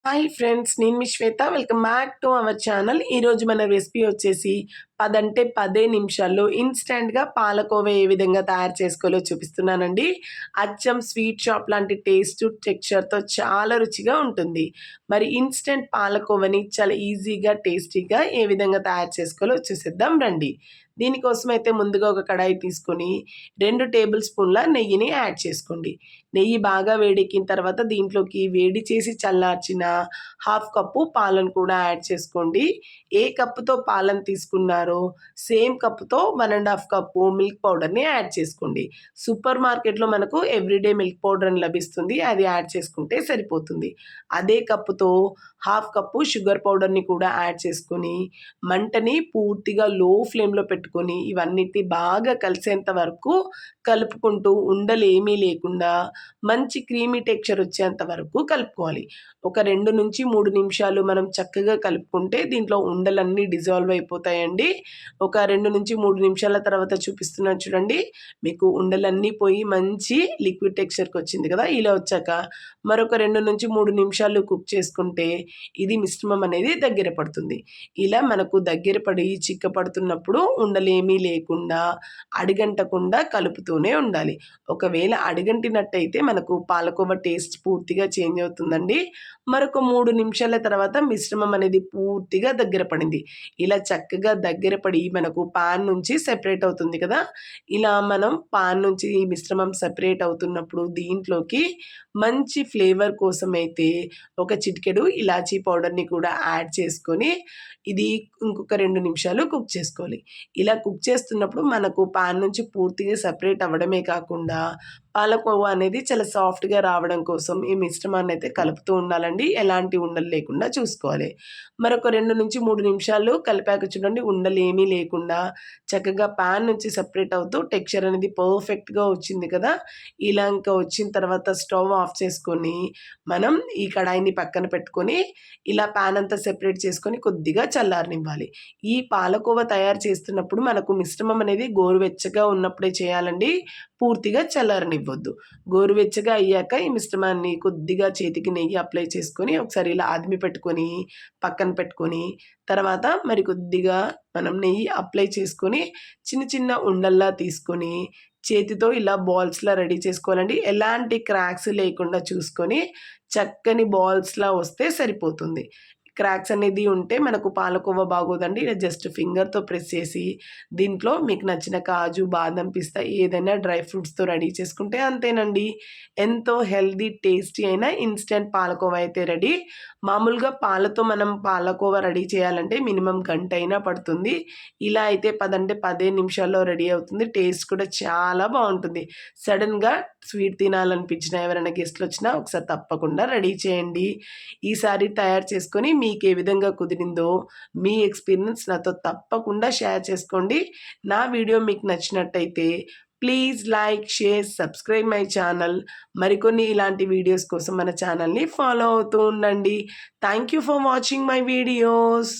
Hi friends, నేను మీ Shweta. Welcome back to our channel. ఈరోజు మన రెసిపీ వచ్చేసి 10 అంటే 10 నిమిషాల్లో ఇన్స్టెంట్‌గా పాలకోవా ఏ విధంగా తయారు చేసుకోవాలో చూపిస్తున్నానండి. అచ్చం స్వీట్ షాప్ లాంటి టేస్ట్, టెక్స్చర్‌తో చాలా రుచిగా ఉంటుంది. మరి ఇన్స్టెంట్ పాలకోవాని చాలా ఈజీగా, టేస్టీగా ఏ విధంగా తయారు చేసుకోవాలో చూసేద్దాం రండి. దీనికోసం అయితే ముందుగా ఒక కడాయి తీసుకొని 2 టేబుల్ స్పూన్ల నెయ్యిని యాడ్ చేసుకోండి. నెయ్యి బాగా వేడెక్కిన తర్వాత దీంట్లోకి వేడి చేసి చల్లార్చిన హాఫ్ కప్పు పాలను కూడా యాడ్ చేసుకోండి. ఏ కప్పుతో పాలను తీసుకున్నారో సేమ్ కప్పుతో 1½ కప్పు మిల్క్ పౌడర్‌ని యాడ్ చేసుకోండి. సూపర్ మార్కెట్‌లో మనకు ఎవ్రీడే మిల్క్ పౌడర్ అని లభిస్తుంది. అది యాడ్ చేసుకుంటే సరిపోతుంది. అదే కప్పుతో హాఫ్ కప్పు షుగర్ పౌడర్‌ని కూడా యాడ్ చేసుకొని మంటని పూర్తిగా లో ఫ్లేమ్‌లో పెట్టుకొని ఇవన్నిటిని బాగా కలిసేంత వరకు కలుపుకుంటూ ఉండలేమీ లేకుండా మంచి క్రీమీ టెక్స్చర్ వచ్చేంత వరకు కలుపుకోవాలి. ఒక 2-3 నిమిషాలు మనం చక్కగా కలుపుకుంటే దీంట్లో ఉండలన్నీ డిజాల్వ్ అయిపోతాయండి. ఒక 2-3 నిమిషాల తర్వాత చూపిస్తున్నాను చూడండి. మీకు ఉండలన్నీ పోయి మంచి లిక్విడ్ టెక్స్చర్‌కి వచ్చింది కదా! ఇలా వచ్చాక మరొక 2-3 నిమిషాలు కుక్ చేసుకుంటే ఇది మిశ్రమం అనేది దగ్గర పడుతుంది. ఇలా మనకు దగ్గర పడి చిక్కపడుతున్నప్పుడు ఉండలేమీ లేకుండా అడుగంటకుండా కలుపుతూనే ఉండాలి. ఒకవేళ అడుగంటినట్టయితే మనకు పాలకోవా టేస్ట్ పూర్తిగా చేంజ్ అవుతుందండి. మరొక 3 నిమిషాల తర్వాత మిశ్రమం అనేది పూర్తిగా దగ్గర పడింది. ఇలా చక్కగా దగ్గర పడి మనకు పాన్ నుంచి సెపరేట్ అవుతుంది కదా! ఇలా మనం పాన్ నుంచి ఈ మిశ్రమం సెపరేట్ అవుతున్నప్పుడు దీంట్లోకి మంచి ఫ్లేవర్ కోసమైతే ఒక చిటికెడు ఇలాచీ పౌడర్‌ని కూడా యాడ్ చేసుకొని ఇది ఇంకొక 2 నిమిషాలు కుక్ చేసుకోవాలి. ఇలా కుక్ చేస్తున్నప్పుడు మనకు పాన్ నుంచి పూర్తిగా సెపరేట్ అవ్వడమే కాకుండా పాలకోవా అనేది చాలా సాఫ్ట్‌గా రావడం కోసం ఈ మిశ్రమాన్ని అయితే కలుపుతూ ఉండాలండి. ఎలాంటి ఉండలు లేకుండా చూసుకోవాలి. మరొక 2-3 నిమిషాలు కలిపాక చూడండి ఉండలేమీ లేకుండా చక్కగా పాన్ నుంచి సెపరేట్ అవుతూ టెక్స్చర్ అనేది పర్ఫెక్ట్‌గా వచ్చింది కదా! ఇలా ఇంకా వచ్చిన తర్వాత స్టవ్ ఆఫ్ చేసుకొని మనం ఈ కడాయిని పక్కన పెట్టుకొని ఇలా పాన్ అంతా సెపరేట్ చేసుకొని కొద్దిగా చల్లారనివ్వాలి. ఈ పాలకోవా తయారు చేస్తున్నప్పుడు మనకు మిశ్రమం అనేది గోరువెచ్చగా ఉన్నప్పుడే చేయాలండి. పూర్తిగా చల్లారనివ్వొద్దు. గోరువెచ్చగా అయ్యాక ఈ మిశ్రమాన్ని కొద్దిగా చేతికి నెయ్యి అప్లై చేసుకొని ఒకసారి ఇలా అదిమి పెట్టుకొని పక్కన పెట్టుకొని తర్వాత మరి కొద్దిగా మనం నెయ్యి అప్లై చేసుకొని చిన్న చిన్న ఉండల్లా తీసుకొని చేతితో ఇలా బాల్స్‌లా రెడీ చేసుకోవాలండి. ఎలాంటి క్రాక్స్ లేకుండా చూసుకొని చక్కని బాల్స్‌లా వస్తే సరిపోతుంది. క్రాక్స్ అనేది ఉంటే మనకు పాలకోవా బాగోదండి. ఇలా జస్ట్ ఫింగర్‌తో ప్రెస్ చేసి దీంట్లో మీకు నచ్చిన కాజు, బాదం, పిస్తా ఏదైనా డ్రై ఫ్రూట్స్‌తో రెడీ చేసుకుంటే అంతేనండి. ఎంతో హెల్తీ, టేస్టీ అయిన ఇన్‌స్టంట్ పాలకోవా అయితే రెడీ. మామూలుగా పాలతో మనం పాలకోవా రెడీ చేయాలంటే మినిమమ్ గంటైనా పడుతుంది. ఇలా అయితే 10 అంటే 10 నిమిషాల్లో రెడీ అవుతుంది. టేస్ట్ కూడా చాలా బావుంటుంది. సడెన్‌గా స్వీట్ తినాలనిపించినా ఎవరైనా గెస్ట్‌లొచ్చినా ఒకసారి తప్పకుండా రెడీ చేయండి. ఈసారి తయారు చేసుకొని మీకే విధంగా కుదిరిందో మీ ఎక్స్‌పీరియన్స్ నాతో తప్పకుండా షేర్ చేసుకోండి. నా వీడియో మీకు నచ్చినట్టయితే please like, share, subscribe my channel. మరికొన్ని ఇలాంటి వీడియోస్ కోసం మన ఛానల్‌ని ఫాలో అవుతూ ఉండండి. Thank you for watching my videos.